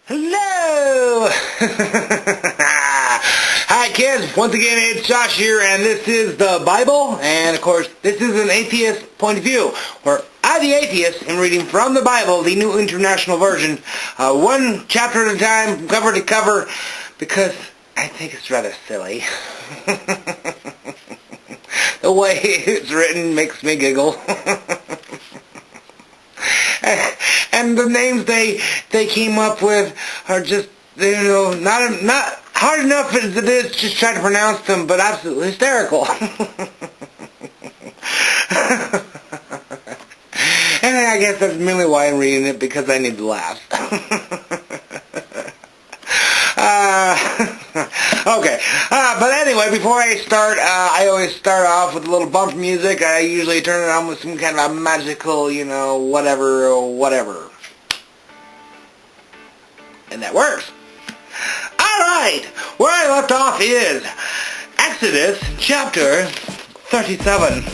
Hello! Hi kids, once again it's Josh here, and this is the Bible, and of course this is an atheist point of view, where I, the atheist, am reading from the Bible, the New International Version, one chapter at a time, cover to cover, because I think it's rather silly. The way it's written makes me giggle. And the names they came up with are just, not hard enough as it is just trying to pronounce them, but absolutely hysterical. And I guess that's mainly why I'm reading it, because I need to laugh. Okay, but anyway, before I start, I always start off with a little bump music. I usually turn it on with some kind of a magical, whatever. And that works. Alright, where I left off is Exodus chapter 37.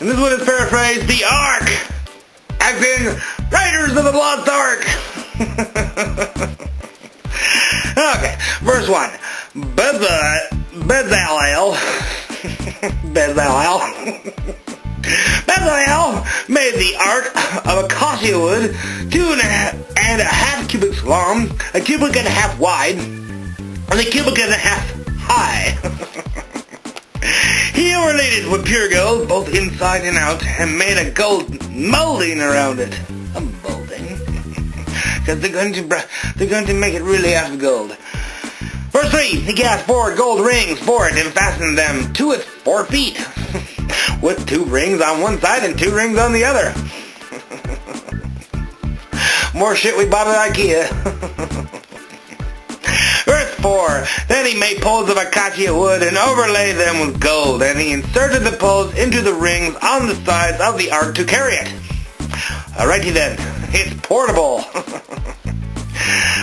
And this one is paraphrased, the Ark, as in Raiders of the Lost Ark. Okay, verse 1. Bezalel made the ark of acacia wood, 2.5 cubits long, a cubit and a half wide, and a cubit and a half high. He overlaid it with pure gold, both inside and out, and made a gold molding around it. A molding? Because they're going to make it really out of gold. Verse 3, he cast 4 gold rings for it and fastened them to its 4 feet, with 2 rings on one side and 2 rings on the other. More shit we bought at IKEA. Verse 4, then he made poles of acacia wood and overlaid them with gold, and he inserted the poles into the rings on the sides of the ark to carry it. Alrighty then, it's portable.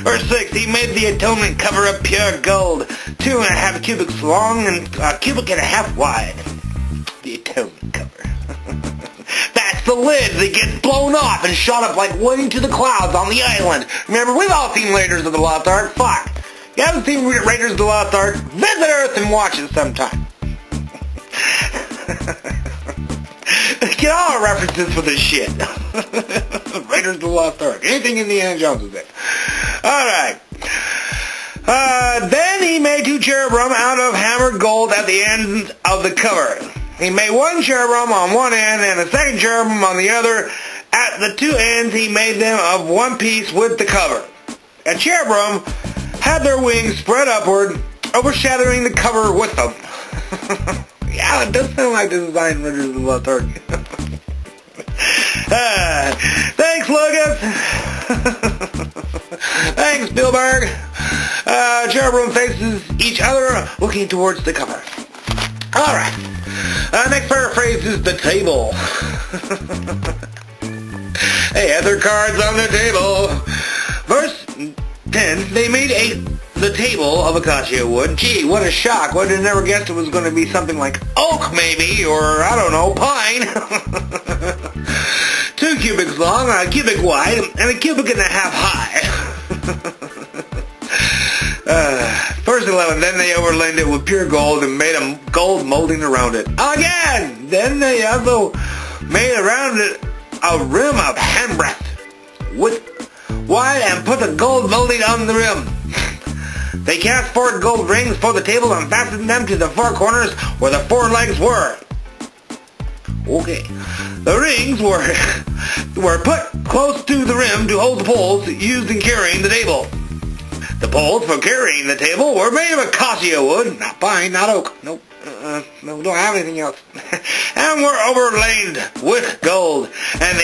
Verse 6, he made the atonement cover of pure gold, 2.5 cubits long and a cubit and a half wide. The atonement cover. That's the lid that gets blown off and shot up like way to the clouds on the island. Remember, we've all seen Raiders of the Lost Ark. Fuck. You haven't seen Raiders of the Lost Ark? Visit Earth and watch it sometime. Get all our references for this shit. Raiders of the Lost Ark. Anything Indiana Jones is it. Alright. Then he made 2 cherubim out of hammered gold at the ends of the cover. He made 1 cherubim on one end and a second cherubim on the other. At the 2 ends he made them of one piece with the cover. A cherubim had their wings spread upward, overshadowing the cover with them. Yeah, it does sound like the design Raiders of the Lost Ark. Thanks, Lucas. Thanks, Spielberg. Cherubim faces each other, looking towards the cover. Alright. Next paraphrase is the table. They had their cards on the table. Verse 10, they made the table of acacia wood. Gee, what a shock. Would have never guessed it was going to be something like oak, maybe, or, I don't know, pine. 2 cubits long, a cubit wide, and a cubit and a half high. Verse 11, then they overlaid it with pure gold and made a gold molding around it. Again! Then they also made around it a rim of handbreadth wide and put the gold molding on the rim. They cast 4 gold rings for the table and fastened them to the 4 corners where the 4 legs were. Okay. The rings were put close to the rim to hold the poles used in carrying the table. The poles for carrying the table were made of acacia wood, not pine, not oak. Nope. No, don't have anything else. And were overlaid with gold. And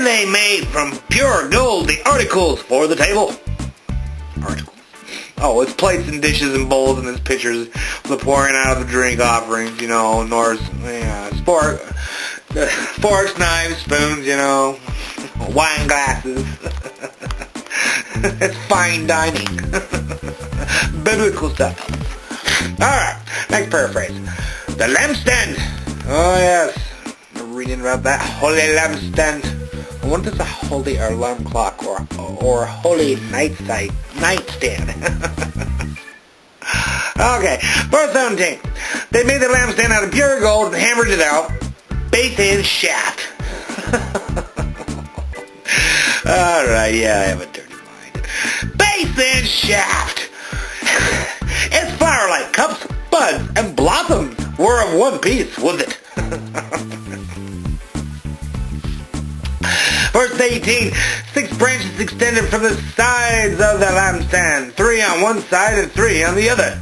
they made from pure gold the articles for the table. Articles. Oh, it's plates and dishes and bowls and it's pictures of the pouring out of the drink offerings, Norse, forks, knives, spoons, wine glasses. It's fine dining. Biblical stuff. Alright, next paraphrase. The lampstand. Oh yes, I'm reading about that holy lampstand. I wonder if it's a holy alarm clock or holy nightstand. Okay, verse 17. They made the lampstand out of pure gold and hammered it out, base and shaft. Alright, yeah, I have a dirty mind. Base and shaft. Its flower-like cups, buds, and blossoms were of one piece with it. Verse 18, 6 branches extended from the sides of the lampstand, 3 on one side and 3 on the other.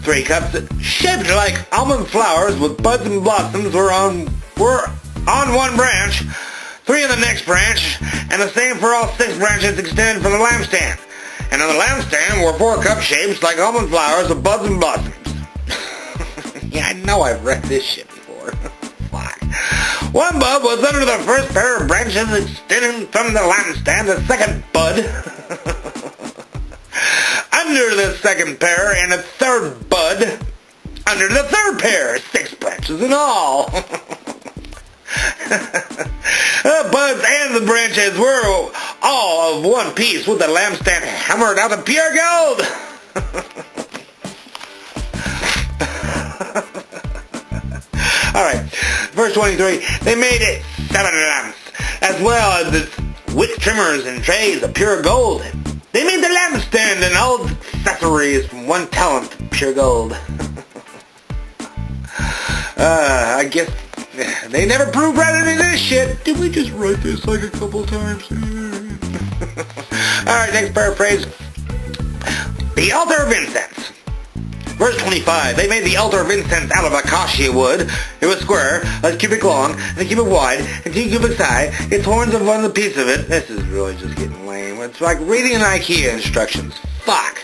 3 cups shaped like almond flowers with buds and blossoms were on one branch, 3 on the next branch, and the same for all 6 branches extended from the lampstand. And on the lampstand were 4 cup shapes like almond flowers with buds and blossoms. Yeah, I know I've read this shit before. Fuck. One bud was under the first pair of branches extending from the lampstand, the second bud under the second pair, and a third bud under the third pair. 6 branches in all. The buds and the branches were all of one piece with the lampstand hammered out of pure gold. Alright, verse 23. They made it 7 lamps, as well as the wick trimmers and trays of pure gold. They made the lampstand and all accessories from 1 talent of pure gold. I guess they never proved right any of this shit. Did we just write this like a couple times? Alright, next paraphrase. The altar of incense. Verse 25. They made the altar of incense out of acacia wood. It was square, a cubic long, and a cubic wide, and 2 cubics high. Its horns of one piece of it. This is really just getting lame. It's like reading an IKEA instructions. Fuck.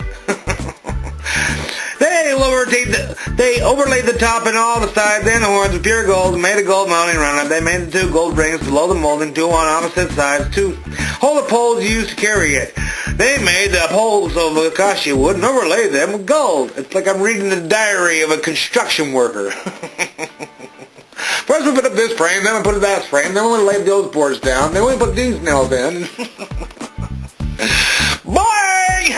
They overlaid the top and all the sides and the horns with pure gold and made a gold mounting around it. They made the 2 gold rings below the molding, 2 on opposite sides, 2 hold the poles used to carry it. They made the poles of acacia wood and overlaid them with gold. It's like I'm reading the diary of a construction worker. First we put up this frame, then we put up that frame, then we laid those boards down, then we put these nails in. Boing!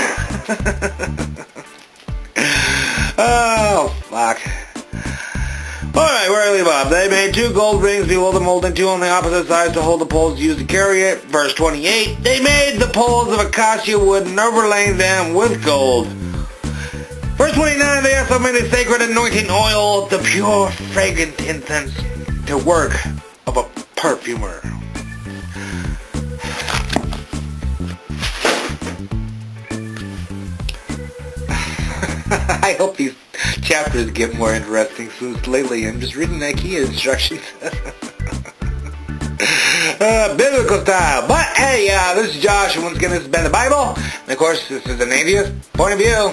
Oh, fuck. Alright, where I leave off. They made 2 gold rings below the molding, 2 on the opposite sides to hold the poles used to carry it. Verse 28. They made the poles of acacia wood and overlaid them with gold. Verse 29. They also made a sacred anointing oil, the pure fragrant incense, the work of a perfumer. I hope these chapters get more interesting since lately I'm just reading IKEA instructions. Biblical style. But hey, this is Josh, and once again this has been the Bible. And of course, this is an atheist point of view.